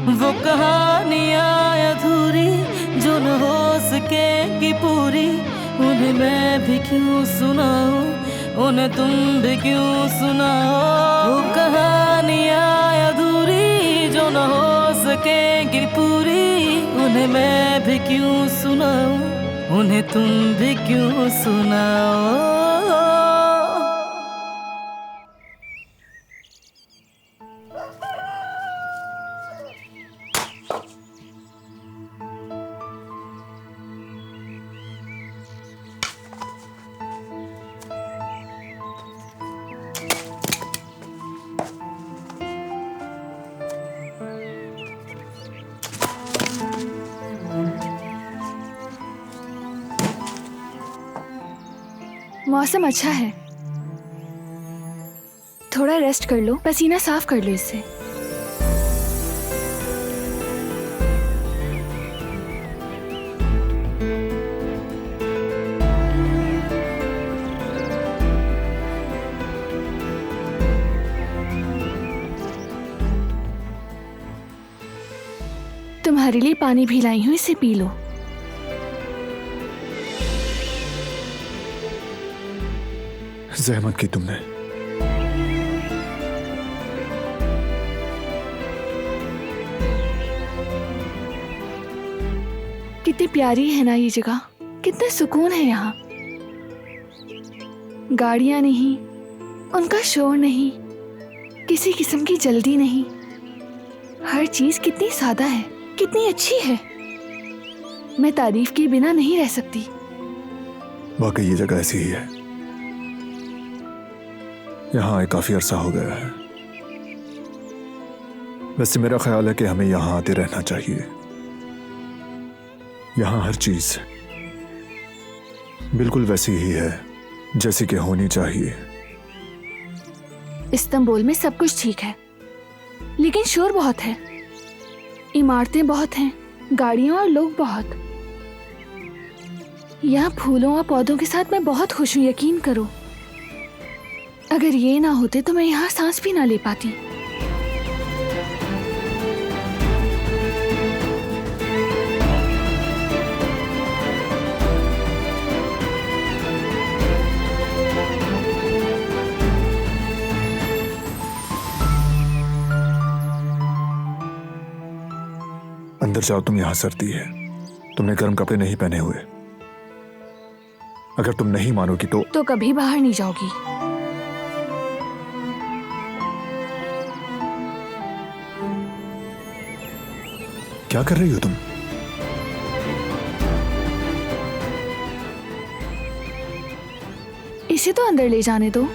वो कहानियाँ अधूरी जो न हो सकेगी पूरी, उन्हें मैं भी क्यों सुनाऊं, उन्हें तुम भी क्यों सुनाओ। वो कहानियाँ अधूरी जो न हो सकेगी पूरी, उन्हें मैं भी क्यों सुनाऊं, उन्हें तुम भी क्यों सुनाओ। मौसम अच्छा है, थोड़ा रेस्ट कर लो, पसीना साफ कर लो इससे। तुम्हारे लिए पानी भी लाई हूं, इसे पी लो। जहमत की तुमने। कितनी प्यारी है ना ये जगह, कितना सुकून है यहाँ। गाड़ियां नहीं, उनका शोर नहीं, किसी किस्म की जल्दी नहीं। हर चीज कितनी सादा है, कितनी अच्छी है। मैं तारीफ के बिना नहीं रह सकती। वाकई ये जगह ऐसी ही है। यहाँ आए काफी अरसा हो गया है। वैसे मेरा ख्याल है कि हमें यहाँ आते रहना चाहिए। यहाँ हर चीज बिल्कुल वैसी ही है जैसी कि होनी चाहिए। इस्तांबुल में सब कुछ ठीक है, लेकिन शोर बहुत है, इमारतें बहुत हैं, गाड़ियां और लोग बहुत। यहाँ फूलों और पौधों के साथ मैं बहुत खुश हूँ, यकीन करो। अगर ये ना होते तो मैं यहाँ सांस भी ना ले पाती। अंदर जाओ, तुम। यहाँ सर्दी है, तुमने गर्म कपड़े नहीं पहने हुए। अगर तुम नहीं मानोगी तो कभी बाहर नहीं जाओगी। क्या कर रही हो तुम? इसे तो अंदर ले जाने दो।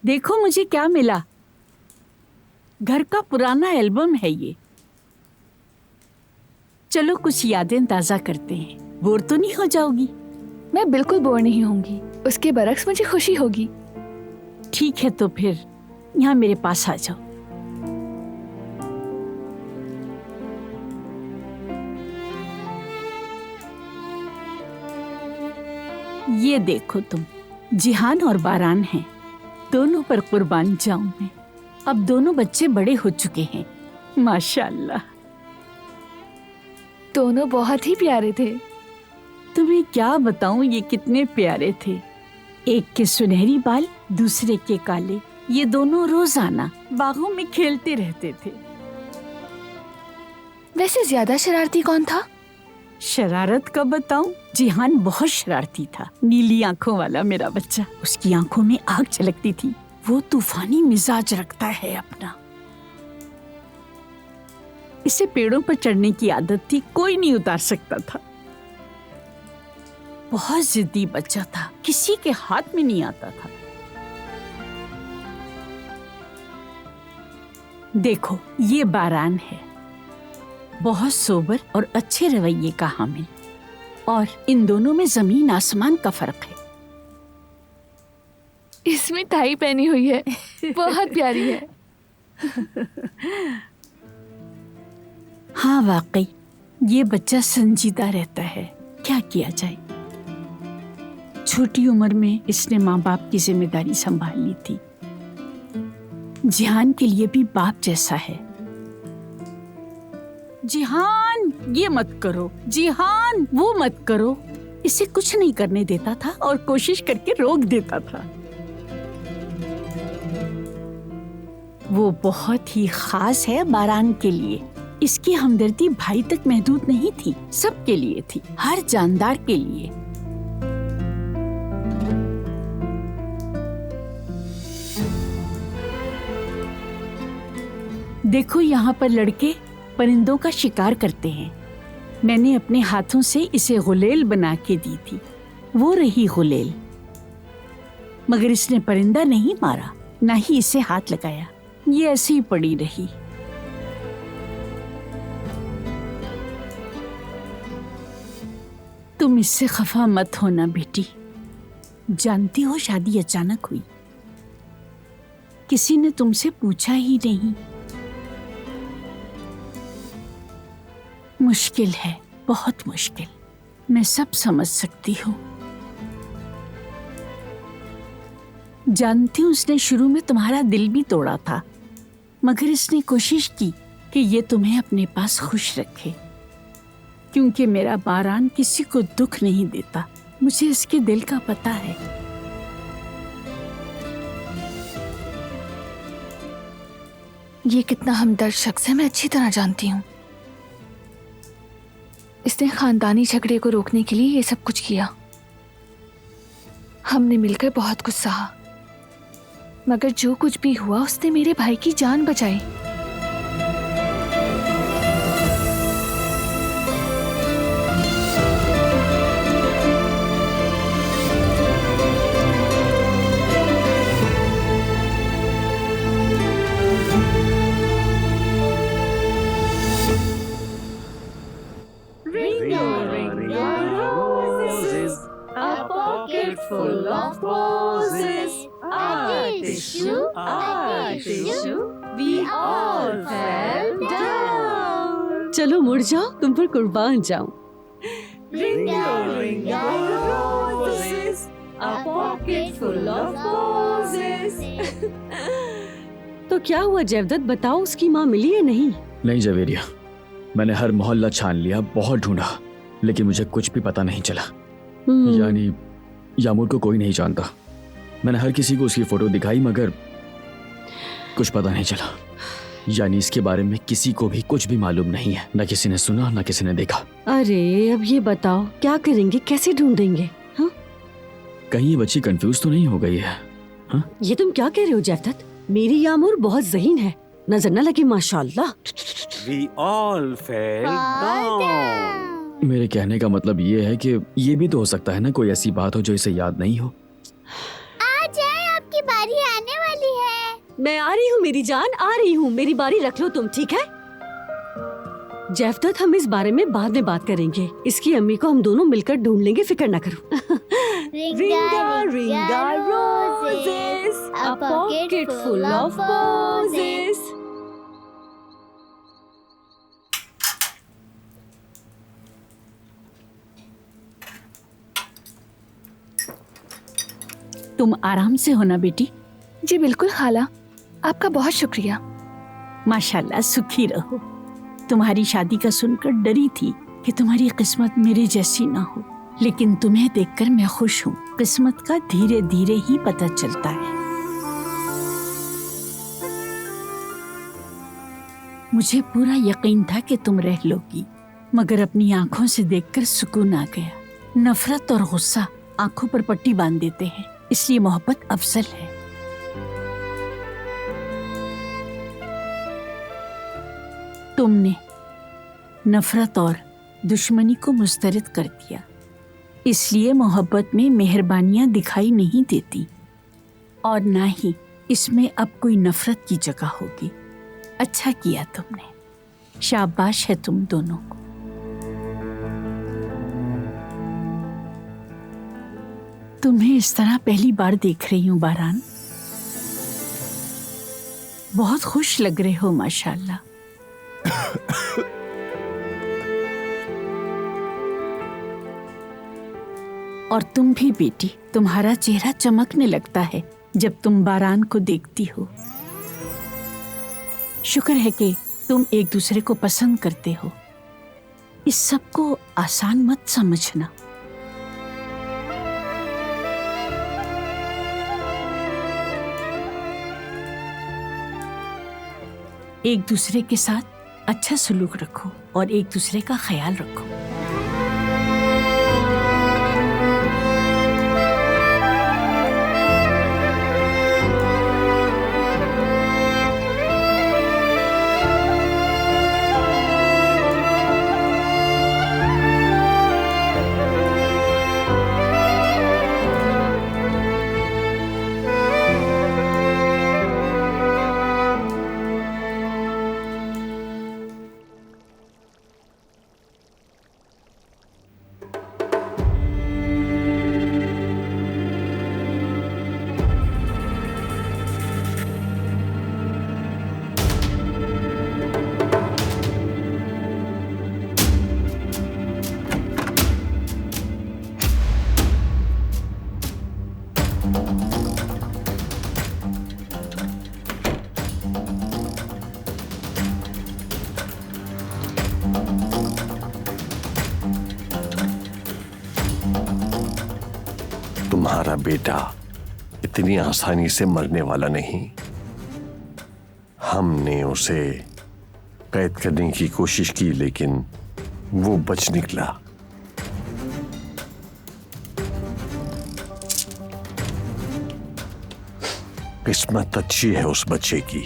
देखो मुझे क्या मिला। घर का पुराना एल्बम है ये। चलो कुछ यादें ताजा करते हैं। बोर तो नहीं हो जाओगी? मैं बिल्कुल बोर नहीं होंगी, उसके बरक्स मुझे खुशी होगी। ठीक है तो फिर यहाँ मेरे पास आ जाओ। ये देखो तुम, जिहान और बारान हैं। दोनों पर कुर्बान जाऊं मैं। अब दोनों बच्चे बड़े हो चुके हैं, माशाल्लाह। दोनों बहुत ही प्यारे थे। तुम्हें क्या बताऊं ये कितने प्यारे थे। एक के सुनहरी बाल, दूसरे के काले। ये दोनों रोजाना बागों में खेलते रहते थे। वैसे ज्यादा शरारती कौन था? शरारत का बताऊं? जिहान बहुत शरारती था। नीली आंखों वाला मेरा बच्चा। उसकी आंखों में आग झलकती थी। वो तूफानी मिजाज रखता है अपना। इसे पेड़ों पर चढ़ने की आदत थी, कोई नहीं उतार सकता था। बहुत जिद्दी बच्चा था, किसी के हाथ में नहीं आता था। देखो ये बारान है, बहुत सोबर और अच्छे रवैये का हामिल, और इन दोनों में जमीन आसमान का फर्क है। इसमें टाई पहनी हुई है, बहुत प्यारी है। हाँ वाकई ये बच्चा संजीदा रहता है, क्या किया जाए। छोटी उम्र में इसने माँ बाप की जिम्मेदारी संभाल ली थी। जिहान के लिए भी बाप जैसा है। जिहान ये मत करो, जिहान वो मत करो। इसे कुछ नहीं करने देता था और कोशिश करके रोक देता था। वो बहुत ही खास है बारान के लिए। इसकी हमदर्दी भाई तक महदूद नहीं थी, सबके लिए थी, हर जानदार के लिए। देखो यहाँ पर लड़के परिंदों का शिकार करते हैं। मैंने अपने हाथों से इसे गुलेल बना के दी थी, वो रही गुलेल। मगर इसने परिंदा नहीं मारा, ना ही इसे हाथ लगाया, ये ऐसे ही पड़ी रही। तुम इससे खफा मत होना बेटी। जानती हो शादी अचानक हुई, किसी ने तुमसे पूछा ही नहीं। मुश्किल है, बहुत मुश्किल, मैं सब समझ सकती हूँ। जानती हूँ उसने शुरू में तुम्हारा दिल भी तोड़ा था, मगर इसने कोशिश की कि ये तुम्हें अपने पास खुश रखे, क्योंकि मेरा बारान किसी को दुख नहीं देता। मुझे इसके दिल का पता है। ये कितना हमदर्द शख्स है मैं अच्छी तरह जानती हूँ। इसने खानदानी झगड़े को रोकने के लिए ये सब कुछ किया। हमने मिलकर बहुत कुछ सहा, मगर जो कुछ भी हुआ उसने मेरे भाई की जान बचाई। Full of roses, we all fell down. चलो मुड़ जाओ, तुम पर कुर्बान जाऊं। Ringa roses, a pocket full of roses. तो क्या हुआ जयवदत्त, बताओ उसकी माँ मिली है नहीं? नहीं जवेरिया, मैंने हर मोहल्ला छान लिया, बहुत ढूंढा, लेकिन मुझे कुछ भी पता नहीं चला। यानी यामूर को कोई नहीं जानता। मैंने हर किसी को उसकी फोटो दिखाई, मगर कुछ पता नहीं चला। यानी इसके बारे में किसी को भी कुछ भी मालूम नहीं है, न किसी ने सुना न किसी ने देखा। अरे अब ये बताओ क्या करेंगे, कैसे ढूंढेंगे? हाँ? कहीं ये बच्ची कंफ्यूज तो नहीं हो गई है? हाँ? ये तुम क्या कह रहे हो जयवदत्त? मेरी यामूर बहुत ज़हीन है, नजर न लगे माशाल्लाह। We all fell down. मेरे कहने का मतलब ये है कि ये भी तो हो सकता है ना, कोई ऐसी बात हो जो इसे याद नहीं हो। आ जाए, आपकी बारी आने वाली है। मैं आ रही हूँ मेरी जान, आ रही हूँ। मेरी बारी रख लो तुम, ठीक है? जयवदत्त, हम इस बारे में बाद में बात करेंगे। इसकी अम्मी को हम दोनों मिलकर ढूंढ लेंगे, फिक्र न करो। Ringa, ringa roses, a pocket full of roses. तुम आराम से हो ना बेटी? जी बिल्कुल खाला, आपका बहुत शुक्रिया। माशाल्लाह, सुखी रहो। तुम्हारी शादी का सुनकर डरी थी कि तुम्हारी किस्मत मेरे जैसी ना हो, लेकिन तुम्हें देखकर मैं खुश हूँ। किस्मत का धीरे धीरे ही पता चलता है। मुझे पूरा यकीन था कि तुम रह लोगी, मगर अपनी आंखों से देखकर सुकून आ गया। नफरत और गुस्सा आंखों पर पट्टी बांध देते हैं, इसलिए मोहब्बत अफजल है। तुमने नफरत और दुश्मनी को मुस्तरद कर दिया। इसलिए मोहब्बत में मेहरबानियां दिखाई नहीं देती और ना ही इसमें अब कोई नफरत की जगह होगी। अच्छा किया तुमने, शाबाश है तुम दोनों को। तुम्हें इस तरह पहली बार देख रही हूं बारान। बहुत खुश लग रहे हो माशाल्लाह। और तुम भी बेटी, तुम्हारा चेहरा चमकने लगता है जब तुम बारान को देखती हो। शुक्र है कि तुम एक दूसरे को पसंद करते हो। इस सब को आसान मत समझना। एक दूसरे के साथ अच्छा सलूक रखो और एक दूसरे का ख्याल रखो। तुम्हारा बेटा इतनी आसानी से मरने वाला नहीं। हमने उसे कैद करने की कोशिश की लेकिन वो बच निकला। किस्मत अच्छी है उस बच्चे की।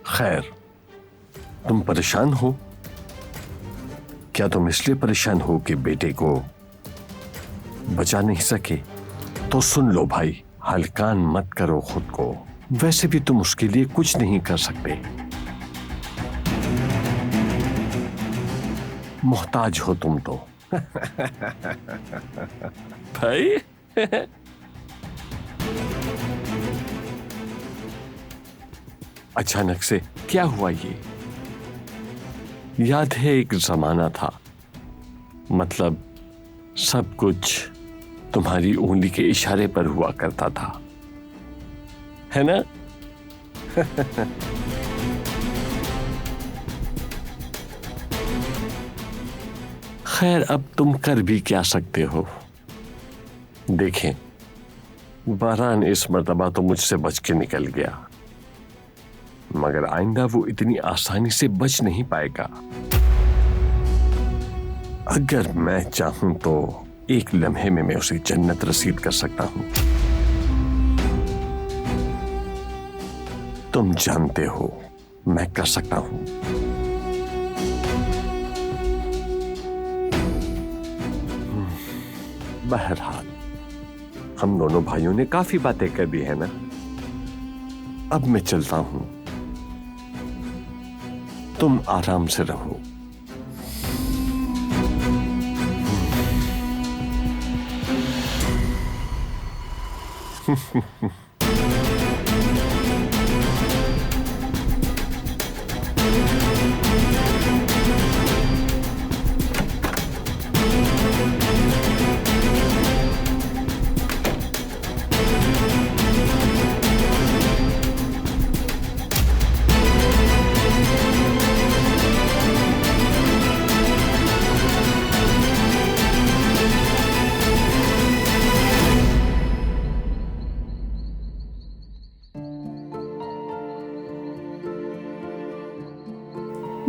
खैर, तुम परेशान हो? क्या तुम इसलिए परेशान हो कि बेटे को बचा नहीं सके? तो सुन लो भाई, हल्कान मत करो खुद को। वैसे भी तुम उसके लिए कुछ नहीं कर सकते, मोहताज हो तुम तो। भाई अचानक से क्या हुआ ये? याद है एक जमाना था, मतलब सब कुछ तुम्हारी उंगली के इशारे पर हुआ करता था, है ना? खैर, अब तुम कर भी क्या सकते हो? देखें, बारान इस मर्तबा तो मुझसे बच के निकल गया, मगर आइंदा वो इतनी आसानी से बच नहीं पाएगा। अगर मैं चाहूं तो एक लम्हे में मैं उसे जन्नत रसीद कर सकता हूं। तुम जानते हो मैं कर सकता हूं। बहरहाल, हम दोनों भाइयों ने काफी बातें कर दी है ना। अब मैं चलता हूं, तुम आराम से रहो।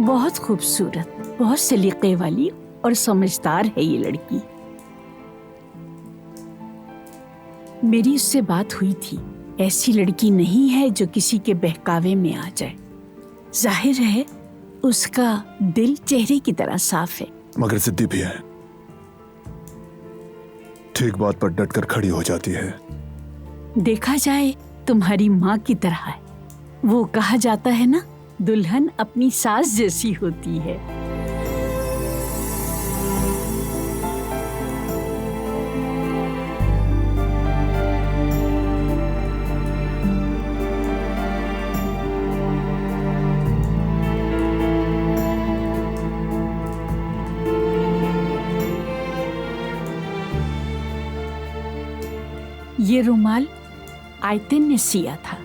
बहुत खूबसूरत, बहुत सलीके वाली और समझदार है ये लड़की। मेरी उससे बात हुई थी। ऐसी लड़की नहीं है जो किसी के बहकावे में आ जाए। जाहिर है उसका दिल चेहरे की तरह साफ है। मगर जिद्दी भी है, ठीक बात पर डटकर खड़ी हो जाती है। देखा जाए तुम्हारी माँ की तरह है। वो कहा जाता है ना, दुल्हन अपनी सास जैसी होती है। ये रुमाल आयतिन ने सिया था।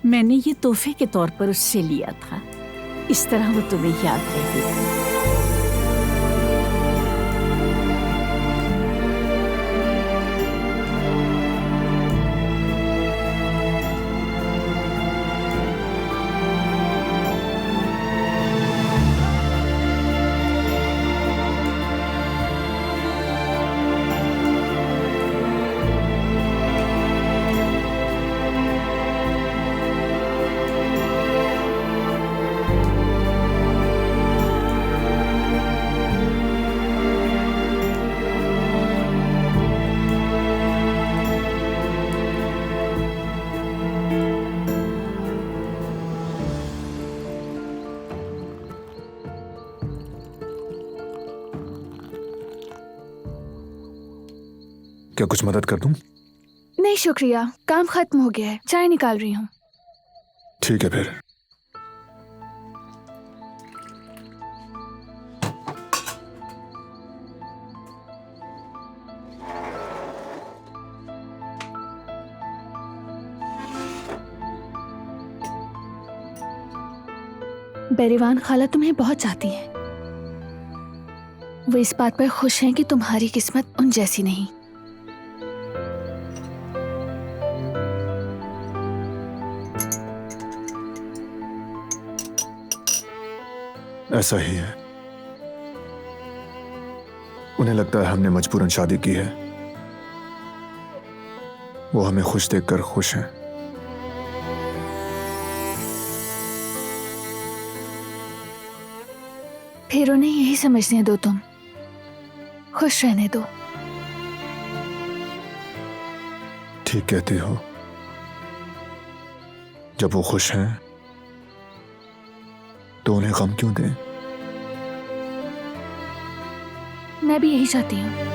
मैंने ये तोहफे के तौर पर उससे लिया था। इस तरह वो तुम्हें याद रहेगा। क्या कुछ मदद कर दूं? नहीं शुक्रिया, काम खत्म हो गया है, चाय निकाल रही हूँ। ठीक है फिर। बेरीवान खाला तुम्हें बहुत चाहती हैं। वो इस बात पर खुश हैं कि तुम्हारी किस्मत उन जैसी नहीं। ऐसा ही है। उन्हें लगता है हमने मजबूरन शादी की है। वो हमें खुश देखकर खुश हैं। फिर उन्हें यही समझने दो, तुम खुश रहने दो। ठीक कहती हो। जब वो खुश हैं तो उन्हें गम क्यों दें? मैं भी यही चाहती हूँ।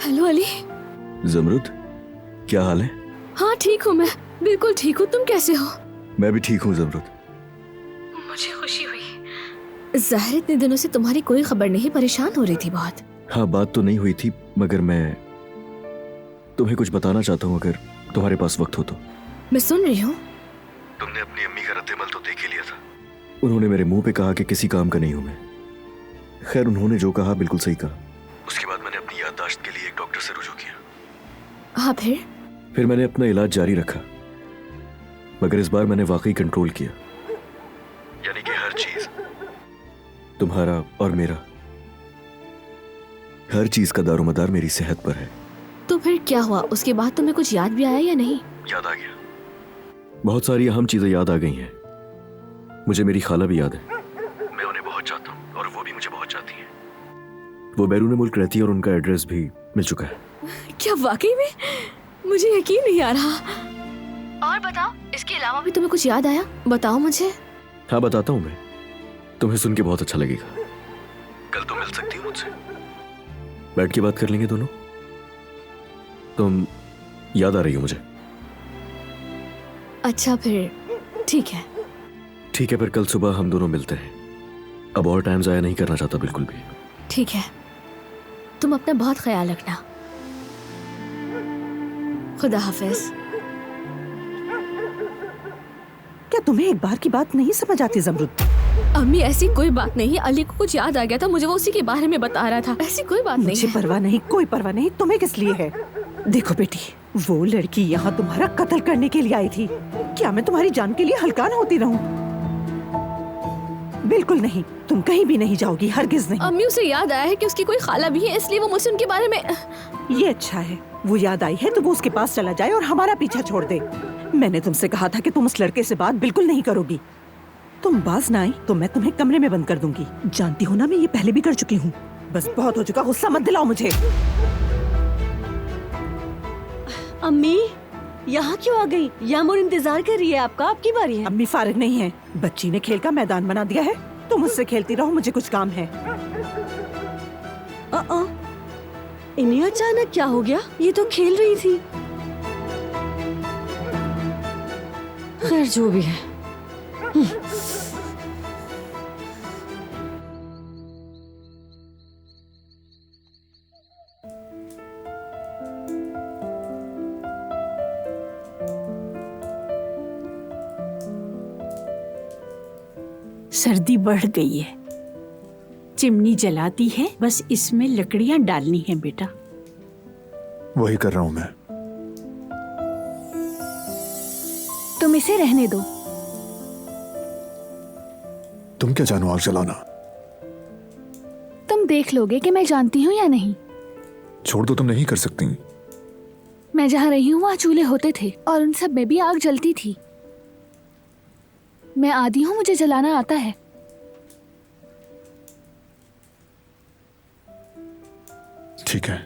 हेलो अली। ज़मरुद, क्या हाल है? हाँ ठीक हूँ मैं, बिल्कुल ठीक हूँ। तुम कैसे हो? मैं भी ठीक हूँ ज़मरुद। मुझे खुशी हुई। ज़ाहिर इतने दिनों से तुम्हारी कोई खबर नहीं, परेशान हो रही थी बहुत। हाँ, बात तो नहीं हुई थी, मगर मैं तुम्हें कुछ बताना चाहता हूँ, अगर तुम्हारे पास वक्त हो तो। मैं सुन रही हूँ। तुमने अपनी अम्मी का रद्द-ए-अमल तो देख ही लिया था। उन्होंने मेरे मुंह पे कहा कि किसी काम का नहीं हूँ मैं। खैर, उन्होंने जो कहा बिल्कुल सही कहा। उसके बाद मैंने अपनी याददाश्त के लिए एक डॉक्टर से रुजू किया। हाँ फिर मैंने अपना इलाज जारी रखा, मगर इस बार मैंने वाकई कंट्रोल किया। यानी कि हर चीज, तुम्हारा और मेरा, हर चीज का दारोमदार मेरी सेहत पर है। तो फिर क्या हुआ? उसके बाद तुम्हें कुछ याद भी आया या नहीं? याद आ गया। बहुत सारी अहम चीजें याद आ गई हैं। मुझे मेरी खाला भी याद है। मैं उन्हें बहुत चाहता हूँ और वो भी मुझे बहुत चाहती हैं। वो बैरून मुल्क रहती है और उनका एड्रेस भी मिल चुका है। क्या वाकई में? मुझे यकीन नहीं आ रहा। और बताओ, इसके अलावा भी तुम्हें कुछ याद आया? बताओ मुझे। हाँ, बताता हूँ मैं। तुम्हें सुन के बहुत अच्छा लगेगा। कल तो मिल सकती हो मुझसे, बैठ के बात कर लेंगे दोनों। तुम याद आ रही हो मुझे। अच्छा फिर ठीक है। ठीक है, फिर कल सुबह हम दोनों मिलते हैं। अब और टाइम जाया नहीं करना चाहता बिल्कुल भी। ठीक है, तुम अपना बहुत ख्याल रखना। खुदा हाफिज। क्या तुम्हें एक बार की बात नहीं समझ आती जमरुद? अम्मी ऐसी कोई बात नहीं, अली को कुछ याद आ गया था, मुझे वो उसी के बारे में बता रहा था। ऐसी कोई बात नहीं मुझे है। परवाह नहीं, कोई परवाह नहीं, तुम्हें किस लिए है? देखो बेटी, वो लड़की यहाँ तुम्हारा कत्ल करने के लिए आई थी। क्या मैं तुम्हारी जान के लिए हलकान होती रहूं? बिल्कुल नहीं, तुम कहीं भी नहीं जाओगी, हरगिज नहीं। अम्मी उसे याद आया है कि उसकी कोई खाला भी है, इसलिए वो मुझसे उनके बारे में। ये अच्छा है, वो याद आई है तो वो उसके पास चला जाए और हमारा पीछा छोड़ दे। मैंने तुमसे कहा था कि तुम उस लड़के से बात बिल्कुल नहीं करोगी। तुम बाज ना आई तो मैं तुम्हें कमरे में बंद कर दूंगी। जानती हो ना, मैं ये पहले भी कर चुकी हूँ। बस बहुत हो चुका, गुस्सा मत दिलाओ मुझे। अम्मी यहाँ क्यों आ गई? यामूर इंतजार कर रही है आपका, आपकी बारी है। अम्मी फारिग नहीं है, बच्ची ने खेल का मैदान बना दिया है। तुम मुझसे खेलती रहो, मुझे कुछ काम है। इन्हें अचानक क्या हो गया? ये तो खेल रही थी। खैर जो भी है। सर्दी बढ़ गई है, चिमनी जलाती है, बस इसमें लकड़ियां डालनी है बेटा। वही कर रहा हूं मैं। तुम इसे रहने दो। तुम क्या जानो आग जलाना? तुम देख लोगे कि मैं जानती हूँ या नहीं। छोड़ दो, तुम नहीं कर सकती। मैं जहाँ रही हूँ वहाँ चूल्हे होते थे और उन सब में भी आग जलती थी। मैं आदी हूँ, मुझे जलाना आता है। ठीक है।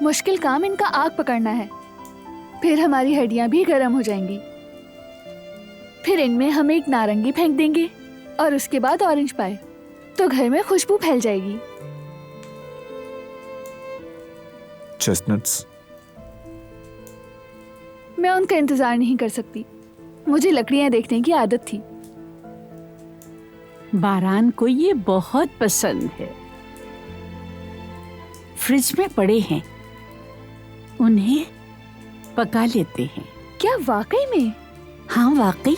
मुश्किल काम इनका आग पकड़ना है, फिर हमारी हड्डियां भी गर्म हो जाएंगी। फिर इनमें हम एक नारंगी फेंक देंगे और उसके बाद ऑरेंज पाए, तो घर में खुशबू फैल जाएगी। चेस्टनट्स? मैं उनका इंतजार नहीं कर सकती, मुझे लकड़ियां देखने की आदत थी। बारान को ये बहुत पसंद है। फ्रिज में पड़े हैं, उन्हें पका लेते हैं। क्या वाकई में? हाँ वाकई।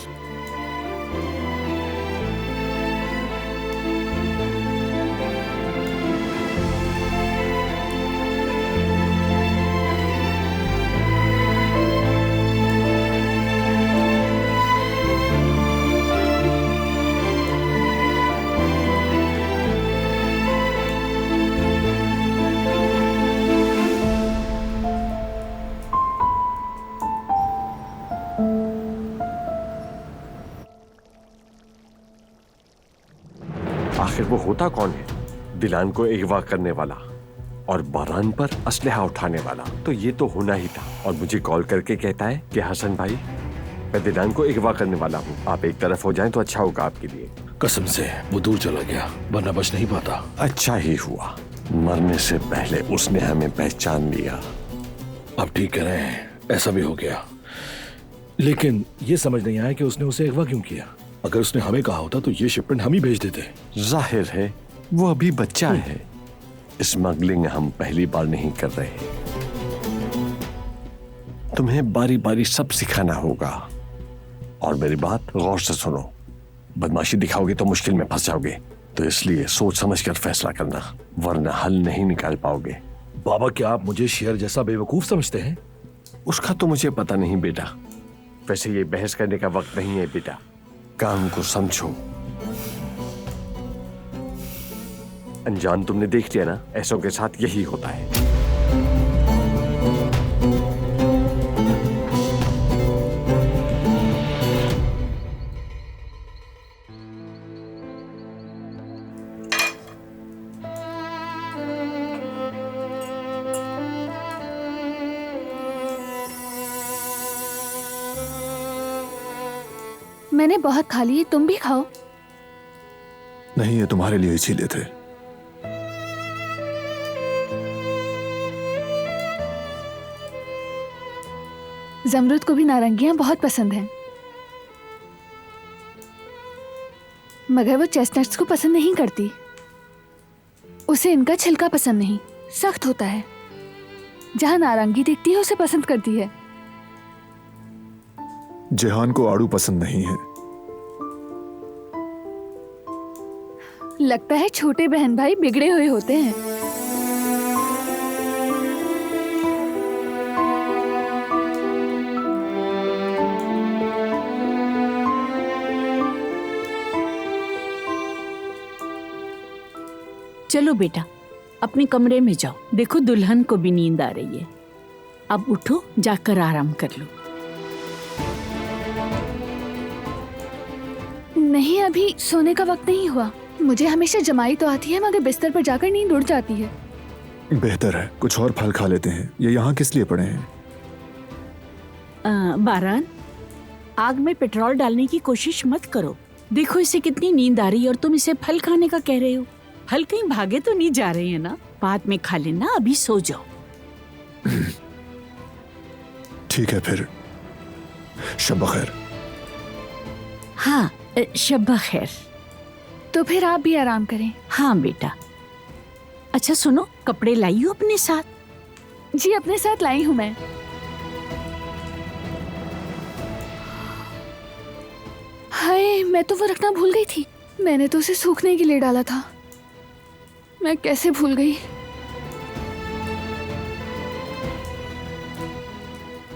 आखिर वो होता कौन है? दिलान को अगवा करने वाला और बारान पर असलहा उठाने वाला, तो ये तो होना ही था। और मुझे कॉल करके कहता है कि हसन भाई, मैं दिलान को अगवा करने वाला हूँ, आप एक तरफ हो जाएं तो अच्छा होगा आपके लिए। कसम से वो दूर चला गया, वरना बच नहीं पाता। अच्छा ही हुआ, मरने से पहले उसने हमें पहचान लिया। आप ठीक कह रहे हैं, ऐसा भी हो गया। लेकिन ये समझ नहीं आया कि उसने उसे अगवा क्यों किया। अगर उसने हमें कहा होता तो ये शिपमेंट हम ही भेज देते। जाहिर है वो अभी बच्चा है, स्मगलिंग हम पहली बार नहीं कर रहे। तुम्हें बारी बारी सब सिखाना होगा। और मेरी बात गौर से सुनो, बदमाशी दिखाओगे तो मुश्किल में फंस जाओगे, तो इसलिए सोच समझ कर फैसला करना, वरना हल नहीं निकाल पाओगे। बाबा, क्या आप मुझे शेर जैसा बेवकूफ समझते हैं? उसका तो मुझे पता नहीं बेटा। वैसे ये बहस करने का वक्त नहीं है बेटा, काम को समझो। अनजान तुमने देख लिया ना, ऐसों के साथ यही होता है। मैंने बहुत खा लिए, तुम भी खाओ। नहीं, ये तुम्हारे लिए ही छीले थे। जमरुद को भी नारंगियां बहुत पसंद हैं, मगर वो चेस्टनट्स को पसंद नहीं करती। उसे इनका छिलका पसंद नहीं, सख्त होता है। जहां नारंगी दिखती है उसे पसंद करती है। जेहान को आड़ू पसंद नहीं है। लगता है छोटे बहन भाई बिगड़े हुए होते हैं। चलो बेटा, अपने कमरे में जाओ। देखो दुल्हन को भी नींद आ रही है। अब उठो, जाकर आराम कर लो। नहीं, अभी सोने का वक्त नहीं हुआ। मुझे हमेशा जमाई तो आती है, मगर बिस्तर पर जाकर नींद उड़ जाती है। बेहतर है कुछ और फल खा लेते हैं। ये यहाँ किस लिए पड़े हैं? बारान, आग में पेट्रोल डालने की कोशिश मत करो। देखो इसे कितनी नींद आ रही है और तुम इसे फल खाने का कह रहे हो। फल कहीं भागे तो नहीं जा रहे हैं ना? बाद में खा लेना, अभी सो जाओ। ठीक है फिर, शब बखैर। हाँ, शब बखैर। तो फिर आप भी आराम करें। हाँ बेटा। अच्छा सुनो, कपड़े लाई हो अपने साथ? जी अपने साथ लाई हूँ मैं। हाय, मैं तो वो रखना भूल गई थी। मैंने तो उसे सूखने के लिए डाला था। मैं कैसे भूल गई?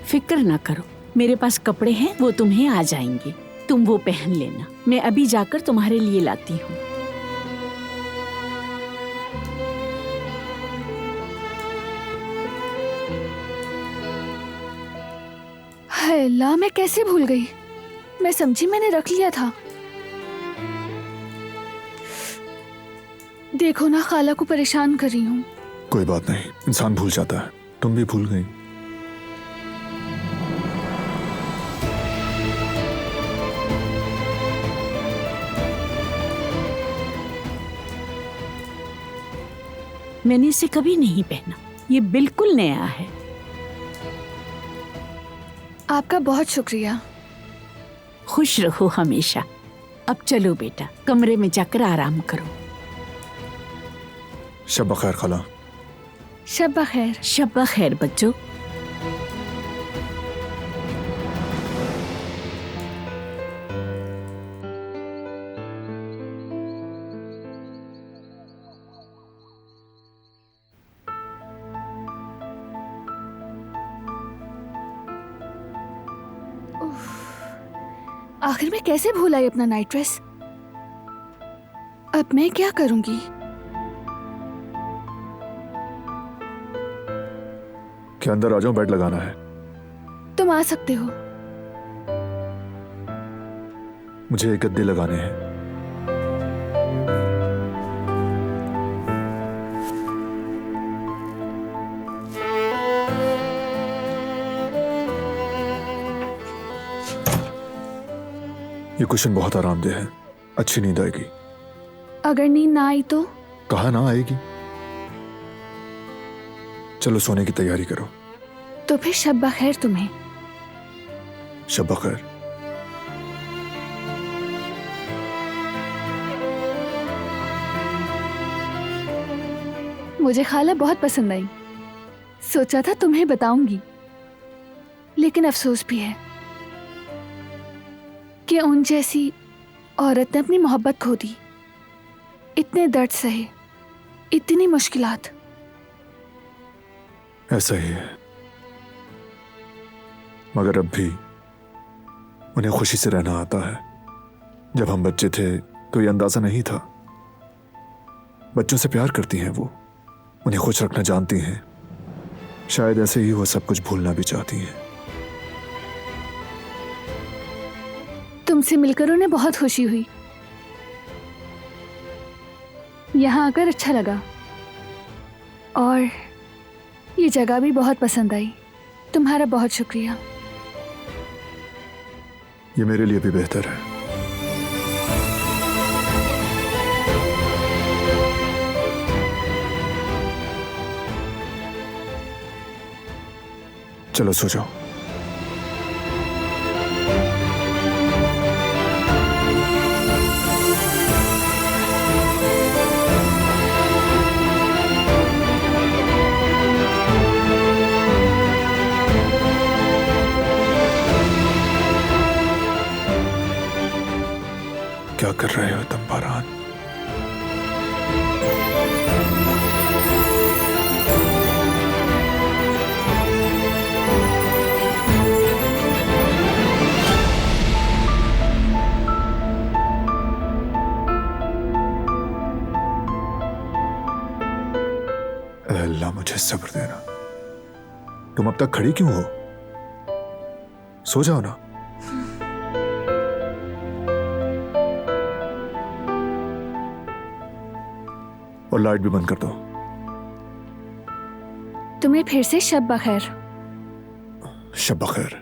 फिक्र ना करो, मेरे पास कपड़े हैं, वो तुम्हें आ जाएंगे। तुम वो पहन लेना, मैं अभी जाकर तुम्हारे लिए लाती हूँ। हाय अल्लाह, मैं कैसे भूल गई? मैं समझी मैंने रख लिया था। देखो ना, खाला को परेशान कर रही हूँ। कोई बात नहीं, इंसान भूल जाता है। तुम भी भूल गई। मैंने इसे कभी नहीं पहना, ये बिल्कुल नया है। आपका बहुत शुक्रिया। खुश रहो हमेशा। अब चलो बेटा, कमरे में जाकर आराम करो। शब बखैर खाला। शब बखैर। शब बखैर बच्चों। आखिर मैं कैसे भूल आई अपना नाइट ड्रेस? अब मैं क्या करूंगी? क्या अंदर आ जाऊं? बेड लगाना है। तुम आ सकते हो। मुझे एक गद्दे लगाने हैं। ये कुशन बहुत आरामदेह है, अच्छी नींद आएगी। अगर नींद ना आई तो? कहा ना आएगी। चलो सोने की तैयारी करो। तो फिर शब बखैर तुम्हें। शब बखैर। मुझे खाला बहुत पसंद आई। सोचा था तुम्हें बताऊंगी, लेकिन अफसोस भी है कि उन जैसी औरत ने अपनी मोहब्बत खो दी। इतने दर्द सहे, इतनी मुश्किलात। ऐसा ही है, मगर अब भी उन्हें खुशी से रहना आता है। जब हम बच्चे थे तो ये अंदाजा नहीं था। बच्चों से प्यार करती हैं वो, उन्हें खुश रखना जानती हैं। शायद ऐसे ही वो सब कुछ भूलना भी चाहती हैं। तुमसे मिलकर उन्हें बहुत खुशी हुई। यहाँ आकर अच्छा लगा और ये जगह भी बहुत पसंद आई। तुम्हारा बहुत शुक्रिया। ये मेरे लिए भी बेहतर है। चलो सो जाओ। क्या कर रहे हो तुम बारान? अल्लाह मुझे सब्र देना। तुम अब तक खड़ी क्यों हो? सो जाओ ना। और लाइट भी बंद कर दो। तुम्हें फिर से शब बखैर। शब बखैर।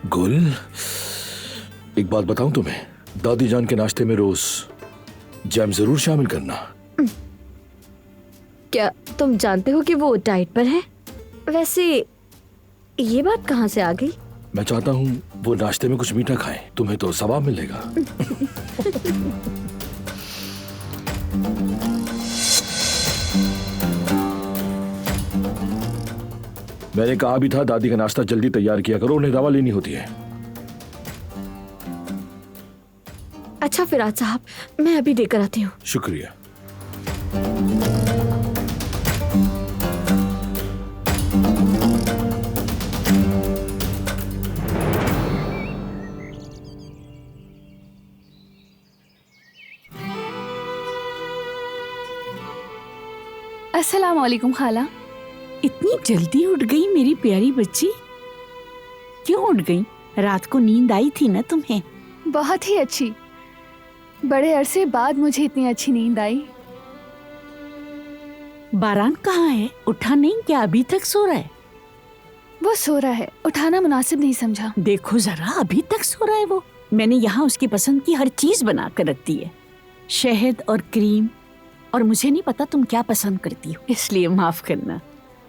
गुल, एक बात बताऊं तुम्हें, दादी जान के नाश्ते में रोज जैम जरूर शामिल करना। क्या तुम जानते हो कि वो डाइट पर है? वैसे ये बात कहाँ से आ गई? मैं चाहता हूँ वो नाश्ते में कुछ मीठा खाएं, तुम्हें तो सवाब मिलेगा। मैंने कहा भी था दादी का नाश्ता जल्दी तैयार किया करो, उन्हें दवा लेनी होती है। अच्छा फिराज साहब, मैं अभी देकर आती हूँ। शुक्रिया। अस्सलाम वालेकुम खाला। इतनी जल्दी उठ गई मेरी प्यारी बच्ची? क्यों उठ गई? रात को नींद आई थी ना तुम्हें? बहुत ही अच्छी। बड़े अरसे बाद मुझे इतनी अच्छी नींद आई। बारान कहाँ है? उठा नहीं क्या? अभी तक सो रहा है? वो सो रहा है, उठाना मुनासिब नहीं समझा। देखो जरा, अभी तक सो रहा है वो। मैंने यहाँ उसकी पसंद की हर चीज बना कर रख दी है, शहद और क्रीम, और मुझे नहीं पता तुम क्या पसंद करती हो, इसलिए माफ करना।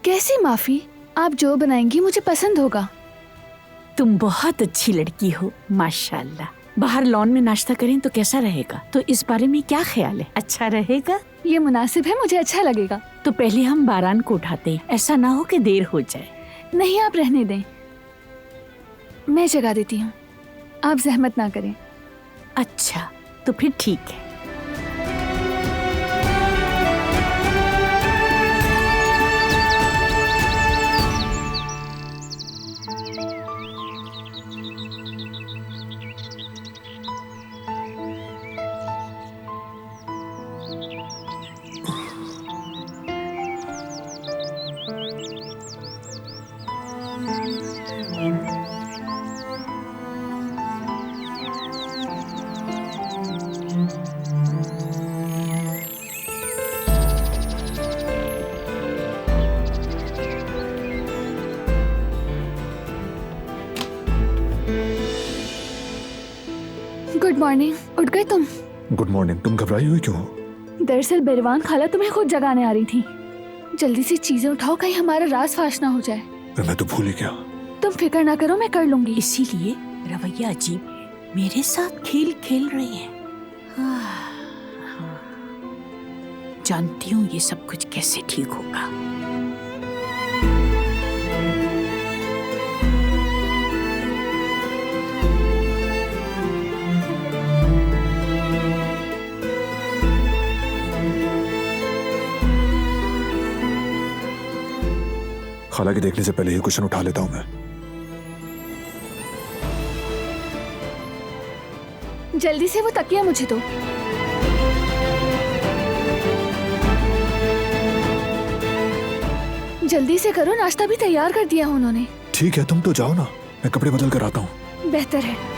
कैसी माफी? आप जो बनाएंगी मुझे पसंद होगा। तुम बहुत अच्छी लड़की हो माशाल्लाह। बाहर लॉन में नाश्ता करें तो कैसा रहेगा? तो इस बारे में क्या ख्याल है? अच्छा रहेगा? ये मुनासिब है, मुझे अच्छा लगेगा। तो पहले हम बारान को उठाते हैं, ऐसा ना हो कि देर हो जाए। नहीं, आप रहने दें, मैं जगा देती हूँ, आप जहमत ना करें। अच्छा तो फिर ठीक है। Good morning. उठ गए तुम? Good morning. तुम घबराई हुई क्यों हो? दरअसल बिरवान खाला तुम्हें खुद जगाने आ रही थी। जल्दी से चीजें उठाओ, कहीं हमारा राज फाश ना हो जाए। मैं तो भूल ही गया। तुम फिक्र ना करो, मैं कर लूंगी। इसीलिए रवैया अजीब है, मेरे साथ खेल खेल रही है। जानती हूँ ये सब कुछ कैसे ठीक होगा। खाला के देखने से पहले ही कुशन उठा लेता हूं मैं। जल्दी से वो तकिया मुझे दो। जल्दी से करो, नाश्ता भी तैयार कर दिया उन्होंने। ठीक है, तुम तो जाओ ना, मैं कपड़े बदल कर आता हूँ। बेहतर है।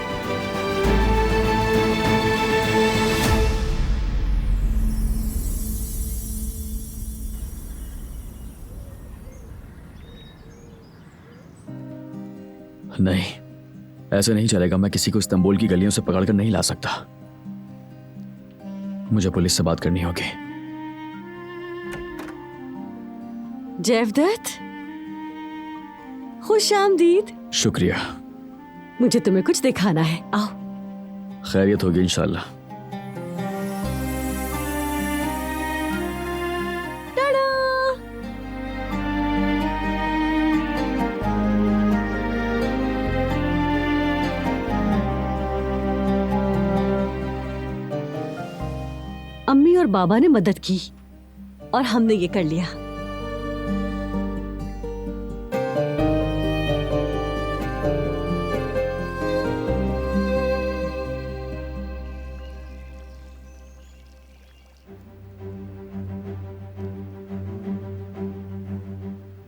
नहीं, ऐसे नहीं चलेगा। मैं किसी को इस्तांबुल की गलियों से पकड़कर नहीं ला सकता। मुझे पुलिस से बात करनी होगी। जैवदत्त, खुश आमदीद। शुक्रिया। मुझे तुम्हें कुछ दिखाना है, आओ। खैरियत होगी इंशाल्लाह। अम्मी और बाबा ने मदद की और हमने ये कर लिया।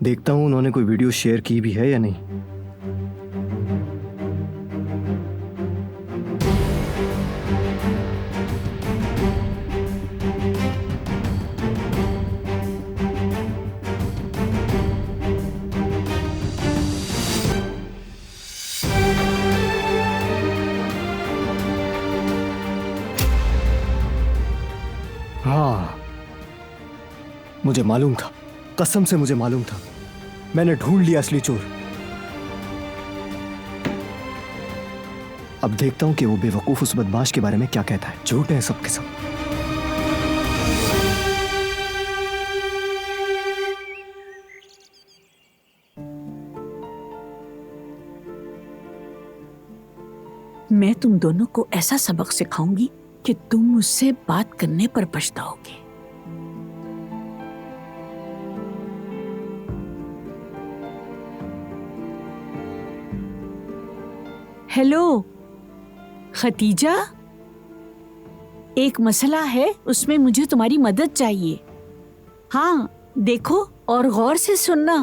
देखता हूं उन्होंने कोई वीडियो शेयर की भी है या नहीं। हाँ, मुझे मालूम था, कसम से मुझे मालूम था। मैंने ढूंढ लिया असली चोर। अब देखता हूं कि वो बेवकूफ उस बदमाश के बारे में क्या कहता है। झूठ है सब के सब। मैं तुम दोनों को ऐसा सबक सिखाऊंगी कि तुम मुझसे बात करने पर पछताओगे। हेलो खतीजा, एक मसला है, उसमें मुझे तुम्हारी मदद चाहिए। हाँ देखो और गौर से सुनना।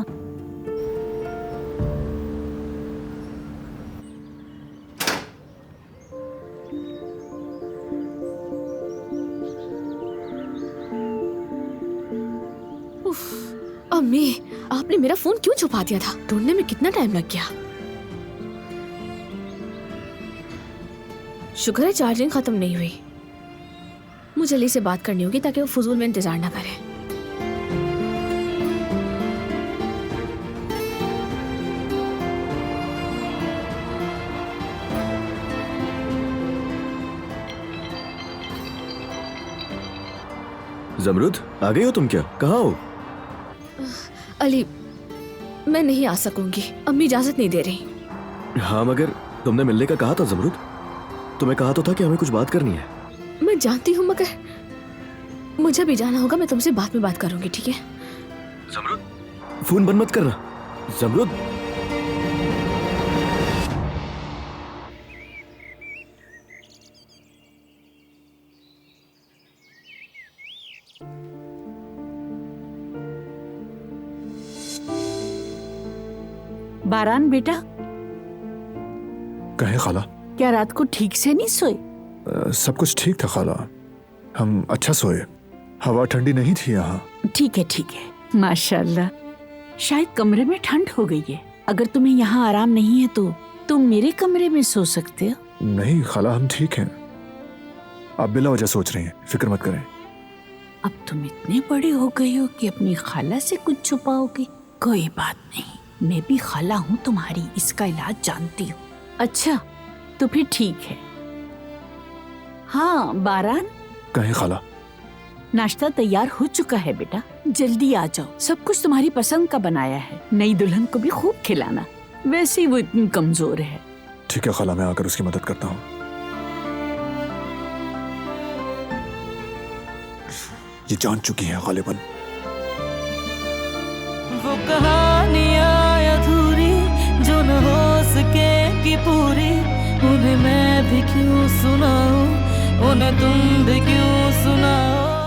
अम्मी, आपने मेरा फोन क्यों छुपा दिया था? ढूंढने में कितना टाइम लग गया। शुक्र है चार्जिंग खत्म नहीं हुई। मुझे अली से बात करनी होगी ताकि वो फजूल में इंतजार ना करे। जमरुद, आ गई हो तुम? क्या कहाँ हो? अली, मैं नहीं आ सकूंगी, अम्मी इजाजत नहीं दे रही। हाँ, मगर तुमने मिलने का कहा था जमरुद। तुम्हें कहा तो था कि हमें कुछ बात करनी है। मैं जानती हूँ, मगर मुझे भी जाना होगा। मैं तुमसे बाद में बात करूंगी, ठीक है? जमरुद, फोन बंद मत करना। जमरुद, बारान बेटा, कहे खाला? क्या रात को ठीक से नहीं सोए? सब कुछ ठीक था खाला, हम अच्छा सोए। हवा ठंडी नहीं थी यहाँ। ठीक है, ठीक है, माशाल्लाह। शायद कमरे में ठंड हो गई है। अगर तुम्हें यहाँ आराम नहीं है तो तुम मेरे कमरे में सो सकते हो। नहीं खाला, हम ठीक हैं। आप बिला वजह सोच रही हैं, फिक्र मत करें। अब तुम इतने बड़े हो गए हो कि अपनी खाला से कुछ छुपाओगे। कोई बात नहीं, मैं भी खाला हूँ तुम्हारी, इसका इलाज जानती हूँ। अच्छा, तो फिर ठीक है। हाँ बारान, कहे खाला? नाश्ता तैयार हो चुका है बेटा, जल्दी आ जाओ। सब कुछ तुम्हारी पसंद का बनाया है। नई दुल्हन को भी खूब खिलाना, वैसे ही वो इतनी कमजोर है। ठीक है खाला, मैं आकर उसकी मदद करता हूँ। ये जान चुकी है गालिबन। वो कहानियाँ अधूरी जो न हो सके कि पूरी, उन्हें मैं भी क्यों सुनाऊं, उन्हें तुम भी क्यों सुनाओ।